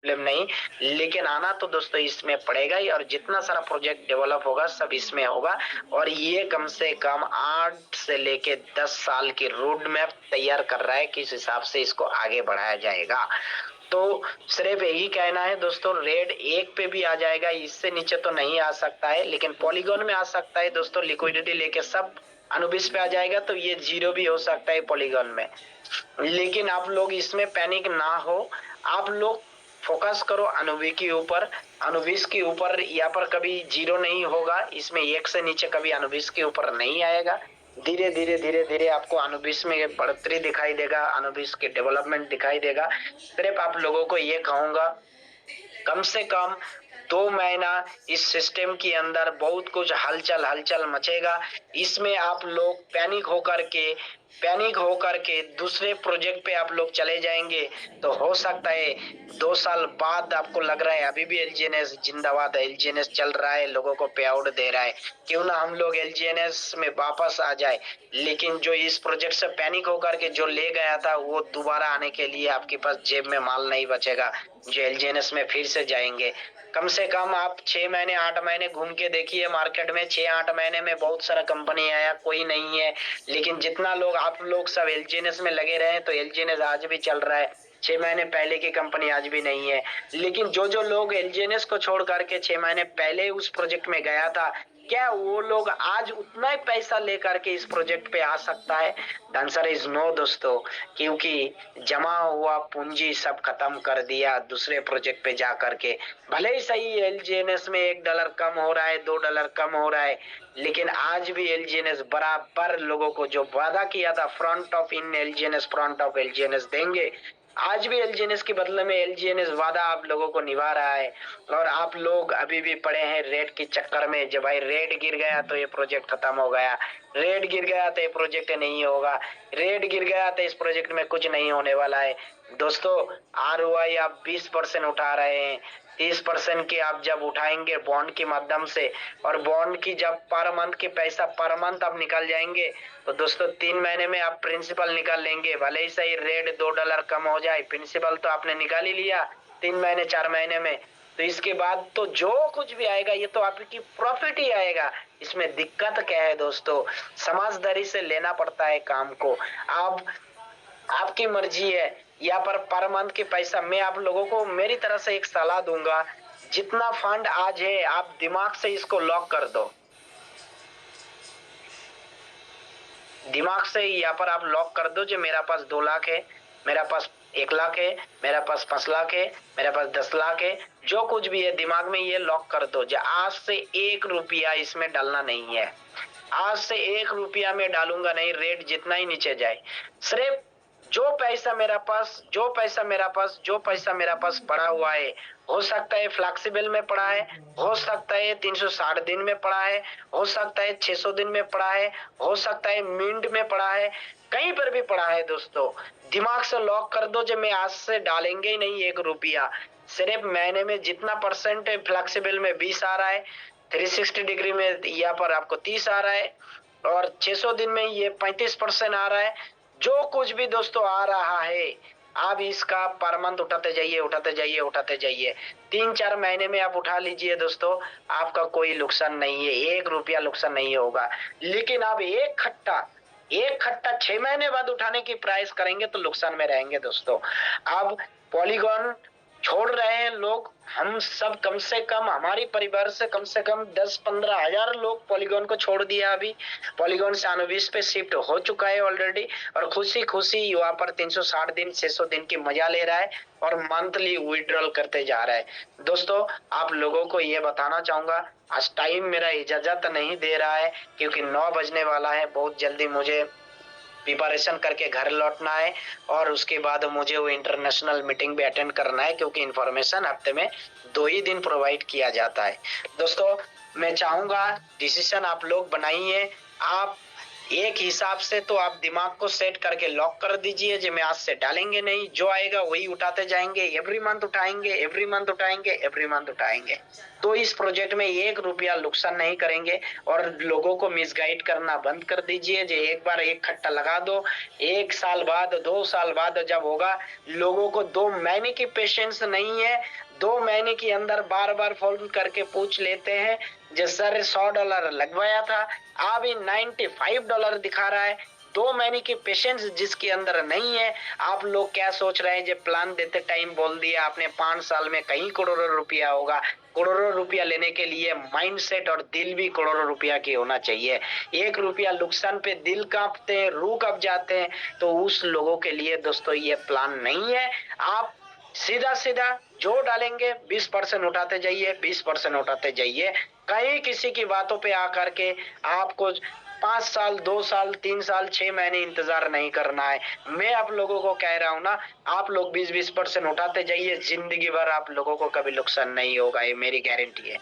Problem नहीं, लेकिन आना तो दोस्तों इसमें पड़ेगा ही, और जितना सारा प्रोजेक्ट डेवलप होगा सब इसमें होगा। और ये कम से कम 8 से लेके 10 साल की रोड मैप तैयार कर रहा है, किस हिसाब से इसको आगे बढ़ाया जाएगा। तो सिर्फ यही कहना है दोस्तों, रेड 1 पे भी आ जाएगा, इससे नीचे तो नहीं आ सकता है, लेकिन पॉलीगॉन में आ सकता है दोस्तों। लिक्विडिटी लेके सब अनुबिस पे आ जाएगा, तो ये 0 भी हो सकता है पॉलीगॉन में। लेकिन आप लोग इसमें पैनिक ना हो, आप लोग फोकस करो अनुबी के ऊपर। अनुबिस के ऊपर यहाँ पर कभी 0 नहीं होगा, इसमें 1 से नीचे कभी अनुबिस के ऊपर नहीं आएगा। धीरे धीरे धीरे धीरे आपको अनुबिस में बढ़ोतरी दिखाई देगा, अनुबिस के डेवलपमेंट दिखाई देगा। सिर्फ आप लोगों को ये कहूंगा, कम से कम 2 महीना इस सिस्टम के अंदर बहुत कुछ हलचल हलचल मचेगा। इसमें आप लोग पैनिक होकर के दूसरे प्रोजेक्ट पे आप लोग चले जाएंगे, तो हो सकता है 2 साल बाद आपको लग रहा है अभी भी एलजीएनएस जिंदाबाद है, एलजीएनएस चल रहा है, लोगों को पे आउट दे रहा है, क्यों ना हम लोग एलजीएनएस में वापस आ जाए। लेकिन जो इस प्रोजेक्ट से पैनिक होकर के जो ले गया था, वो दोबारा आने के लिए आपके पास जेब में माल नहीं बचेगा, जो एलजीएनएस में फिर से जाएंगे। कम से कम आप 6 महीने 8 महीने घूम के देखिए मार्केट में, 6-8 महीने में बहुत सारा कंपनी आया, कोई नहीं है। लेकिन जितना लोग आप लोग सब एलजीएनएस में लगे रहे हैं, तो एलजीएनएस आज भी चल रहा है, 6 महीने पहले की कंपनी आज भी नहीं है। लेकिन जो जो लोग एलजीएनएस को छोड़ करके 6 महीने पहले उस प्रोजेक्ट में गया था, क्या वो लोग आज उतना ही पैसा लेकर के इस प्रोजेक्ट पे आ सकता है? द आंसर इज नो दोस्तों, क्योंकि जमा हुआ पूंजी सब खत्म कर दिया दूसरे प्रोजेक्ट पे जा करके। भले ही सही एलजीएनएस में $1 कम हो रहा है, $2 कम हो रहा है, लेकिन आज भी एलजीएनएस बराबर लोगों को जो वादा किया था, front of in एलजीएनएस front of एलजीएनएस देंगे, आज भी एलजीएनएस के बदले में एलजीएनएस वादा आप लोगों को निभा रहा है। और आप लोग अभी भी पड़े हैं रेड के चक्कर में, जब भाई रेड गिर गया तो ये प्रोजेक्ट खत्म हो गया, रेड गिर गया तो ये प्रोजेक्ट नहीं होगा, रेड गिर गया तो इस प्रोजेक्ट में कुछ नहीं होने वाला है। दोस्तों, आरओआई आप 20% उठा रहे हैं, 30% की आप जब उठाएंगे बॉन्ड के माध्यम से, और बॉन्ड की जब पर मंथ के पैसा पर मंथ आप निकाल जाएंगे, तो दोस्तों 3 महीने में आप प्रिंसिपल निकाल लेंगे। भले ही सही रेट $2 कम हो जाए, प्रिंसिपल तो आपने निकाल ही लिया 3 महीने 4 महीने में। तो इसके बाद तो जो कुछ भी आएगा ये तो आपकी प्रॉफिट ही आएगा। इसमें दिक्कत क्या है दोस्तों? समझदारी से लेना पड़ता है काम को। आप आपकी मर्जी है, यहाँ पर मंथ के पैसा मैं आप लोगों को मेरी तरफ से एक सलाह दूंगा, जितना फंड आज है आप दिमाग से इसको लॉक कर दो, दिमाग से यहाँ पर आप लॉक कर दो, जो मेरा पास 2 लाख है, मेरा पास 1 लाख है, मेरा पास 5 लाख है, मेरा पास 10 लाख है, जो कुछ भी है दिमाग में ये लॉक कर दो, जो आज से 1 रुपया इसमें डालना नहीं है। आज से 1 रुपया में डालूंगा नहीं, रेट जितना ही नीचे जाए। सिर्फ जो पैसा मेरा पास पड़ा हुआ है, हो सकता है फ्लेक्सिबल में पड़ा है, हो सकता है 360 दिन में पड़ा है, हो सकता है 600 दिन में पड़ा है, हो सकता है मिंट में पड़ा है, कहीं पर भी पड़ा है दोस्तों। दिमाग से लॉक कर दो, जब मैं आज से डालेंगे ही नहीं 1 रुपया। सिर्फ महीने में जितना परसेंट फ्लेक्सिबल में 20 आ रहा है, 360 डिग्री में यहाँ पर आपको 30 आ रहा है, और 600 दिन में ये 35% आ रहा है। जो कुछ भी दोस्तों आ रहा है, आप इसका पर मंथ उठाते जाइए, उठाते जाइए, उठाते जाइए। 3-4 महीने में आप उठा लीजिए दोस्तों, आपका कोई नुकसान नहीं है, 1 रुपया नुकसान नहीं होगा। लेकिन आप एक खट्टा 6 महीने बाद उठाने की प्राइस करेंगे तो नुकसान में रहेंगे दोस्तों। अब पॉलीगॉन छोड़ रहे हैं लोग, हम सब कम से कम हमारी परिवार से कम 10-15 हजार लोग पॉलीगॉन को छोड़ दिया। अभी पॉलीगॉन से अनुबिस पे शिफ्ट हो चुका है ऑलरेडी, और खुशी खुशी यहाँ पर 360 दिन 600 दिन की मजा ले रहा है, और मंथली विड्रॉल करते जा रहा है। दोस्तों, आप लोगों को ये बताना चाहूंगा, आज टाइम मेरा इजाजत नहीं दे रहा है, क्योंकि 9 बजने वाला है, बहुत जल्दी मुझे प्रिपरेशन करके घर लौटना है, और उसके बाद मुझे वो इंटरनेशनल मीटिंग भी अटेंड करना है, क्योंकि इंफॉर्मेशन हफ्ते में 2 ही दिन प्रोवाइड किया जाता है। दोस्तों, मैं चाहूंगा डिसीजन आप लोग बनाइए, आप एक हिसाब से तो आप दिमाग को सेट करके लॉक कर दीजिए जी मैं आज से डालेंगे नहीं, जो आएगा वही उठाते जाएंगे, एवरी मंथ उठाएंगे, एवरी मंथ उठाएंगे, एवरी मंथ उठाएंगे। तो इस प्रोजेक्ट में 1 रुपया नुकसान नहीं करेंगे। और लोगों को मिसगाइड करना बंद कर दीजिए जी एक बार एक खट्टा लगा दो, 1 साल बाद 2 साल बाद जब होगा, लोगों को 2 महीने की पेशेंस नहीं है। 2 महीने के अंदर बार बार फोन करके पूछ लेते हैं जो सर $100 लगवाया था, अभी $95 दिखा रहा है। 2 महीने की पेशेंस जिसके अंदर नहीं है। आप लोग क्या सोच रहे हैं, जो प्लान देते टाइम बोल दिया आपने 5 साल में कहीं करोड़ों रुपया होगा। करोड़ों रुपया लेने के लिए माइंडसेट और दिल भी करोड़ों रुपया की होना चाहिए। 1 रुपया नुकसान पे दिल कांपते हैं, रूह कांप जाते हैं। तो उस लोगों के लिए दोस्तों ये प्लान नहीं है। आप सीधा सीधा जो डालेंगे 20% उठाते जाइए, 20% उठाते जाइए। कहीं किसी की बातों पे आकर के आपको 5 साल, 2 साल, 3 साल, 6 महीने इंतजार नहीं करना है। मैं आप लोगों को कह रहा हूं ना, आप लोग 20-20% उठाते जाइए, जिंदगी भर आप लोगों को कभी नुकसान नहीं होगा, ये मेरी गारंटी है।